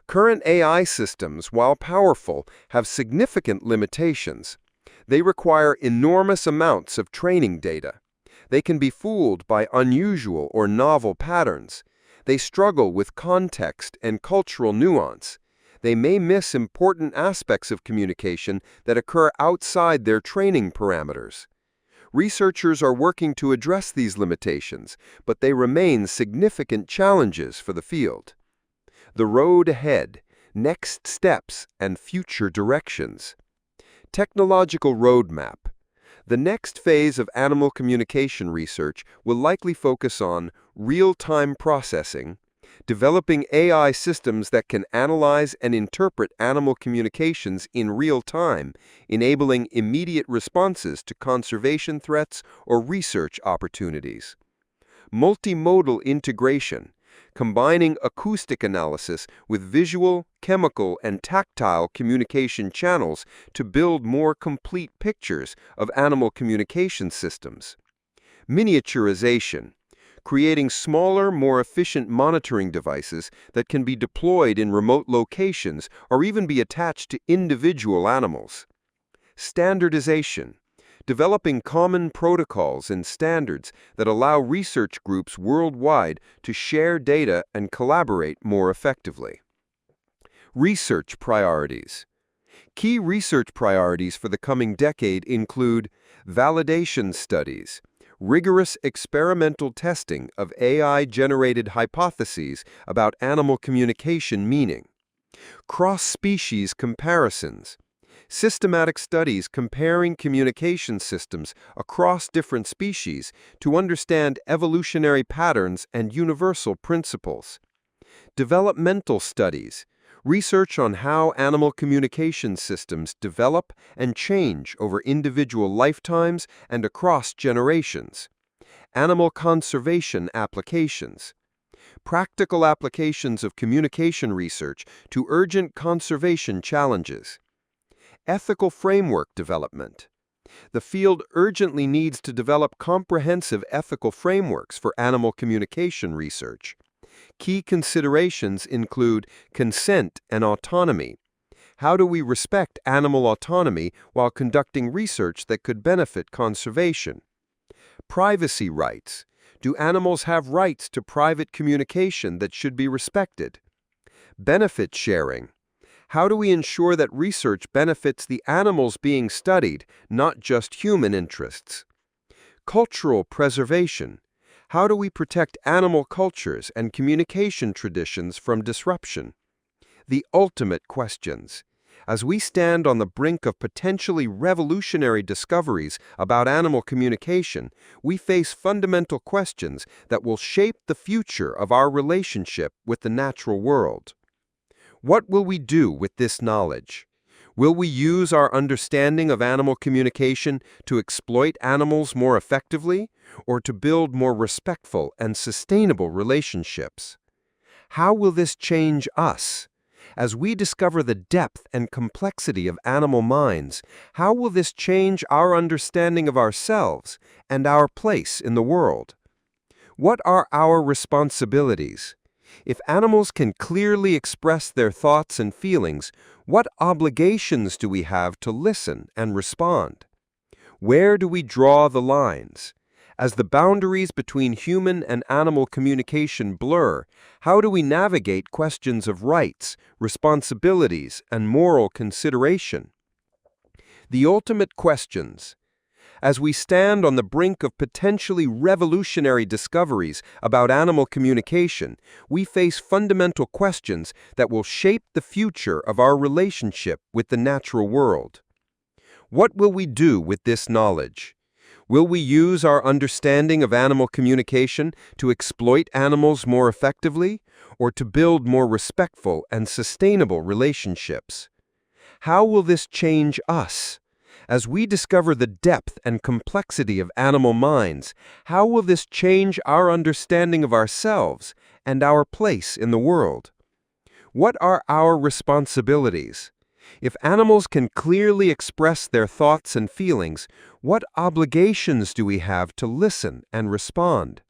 Current AI systems, while powerful, have significant limitations. They require enormous amounts of training data. They can be fooled by unusual or novel patterns. They struggle with context and cultural nuance. They may miss important aspects of communication that occur outside their training parameters. Researchers are working to address these limitations, but they remain significant challenges for the field. The road ahead, next steps, and future directions. Technological roadmap. The next phase of animal communication research will likely focus on real-time processing, developing AI systems that can analyze and interpret animal communications in real time, enabling immediate responses to conservation threats or research opportunities. Multimodal integration, combining acoustic analysis with visual, chemical, and tactile communication channels to build more complete pictures of animal communication systems. Miniaturization, creating smaller, more efficient monitoring devices that can be deployed in remote locations or even be attached to individual animals. Standardization, developing common protocols and standards that allow research groups worldwide to share data and collaborate more effectively. Research priorities. Key research priorities for the coming decade include validation studies, rigorous experimental testing of AI-generated hypotheses about animal communication meaning, cross-species comparisons, systematic studies comparing communication systems across different species to understand evolutionary patterns and universal principles, developmental studies, research on how animal communication systems develop and change over individual lifetimes and across generations. Animal conservation applications. Practical applications of communication research to urgent conservation challenges. Ethical framework development. The field urgently needs to develop comprehensive ethical frameworks for animal communication research. Key considerations include consent and autonomy. How do we respect animal autonomy while conducting research that could benefit conservation? Privacy rights. Do animals have rights to private communication that should be respected? Benefit sharing. How do we ensure that research benefits the animals being studied, not just human interests? Cultural preservation. How do we protect animal cultures and communication traditions from disruption? The ultimate questions. As we stand on the brink of potentially revolutionary discoveries about animal communication, we face fundamental questions that will shape the future of our relationship with the natural world. What will we do with this knowledge? Will we use our understanding of animal communication to exploit animals more effectively, or to build more respectful and sustainable relationships? How will this change us? As we discover the depth and complexity of animal minds, how will this change our understanding of ourselves and our place in the world? What are our responsibilities? If animals can clearly express their thoughts and feelings, what obligations do we have to listen and respond? Where do we draw the lines? As the boundaries between human and animal communication blur, how do we navigate questions of rights, responsibilities, and moral consideration? The ultimate questions. As we stand on the brink of potentially revolutionary discoveries about animal communication, we face fundamental questions that will shape the future of our relationship with the natural world. What will we do with this knowledge? Will we use our understanding of animal communication to exploit animals more effectively, or to build more respectful and sustainable relationships? How will this change us? As we discover the depth and complexity of animal minds, how will this change our understanding of ourselves and our place in the world? What are our responsibilities? If animals can clearly express their thoughts and feelings, what obligations do we have to listen and respond?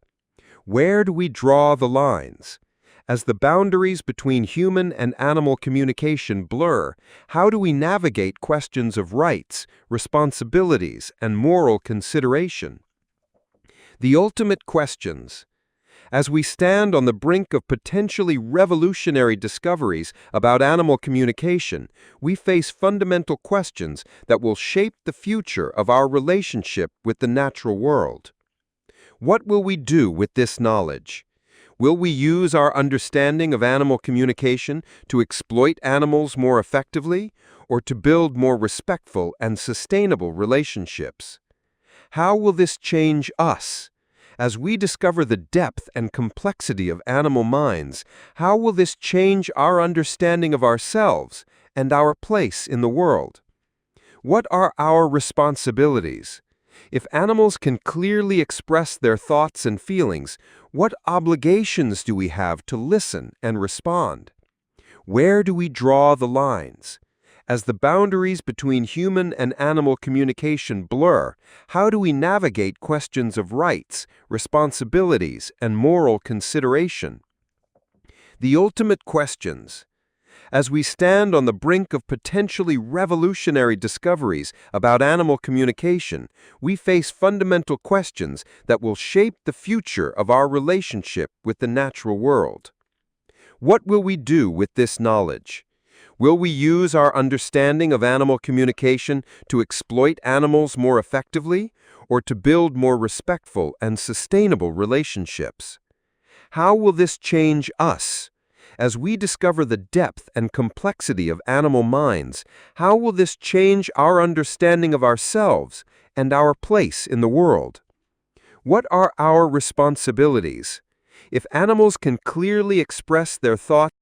Where do we draw the lines? As the boundaries between human and animal communication blur, how do we navigate questions of rights, responsibilities, and moral consideration? The ultimate questions. As we stand on the brink of potentially revolutionary discoveries about animal communication, we face fundamental questions that will shape the future of our relationship with the natural world. What will we do with this knowledge? Will we use our understanding of animal communication to exploit animals more effectively, or to build more respectful and sustainable relationships? How will this change us? As we discover the depth and complexity of animal minds, how will this change our understanding of ourselves and our place in the world? What are our responsibilities? If animals can clearly express their thoughts and feelings, what obligations do we have to listen and respond? Where do we draw the lines? As the boundaries between human and animal communication blur, how do we navigate questions of rights, responsibilities, and moral consideration? The ultimate questions. As we stand on the brink of potentially revolutionary discoveries about animal communication, we face fundamental questions that will shape the future of our relationship with the natural world. What will we do with this knowledge? Will we use our understanding of animal communication to exploit animals more effectively, or to build more respectful and sustainable relationships? How will this change us? As we discover the depth and complexity of animal minds, how will this change our understanding of ourselves and our place in the world? What are our responsibilities? If animals can clearly express their thoughts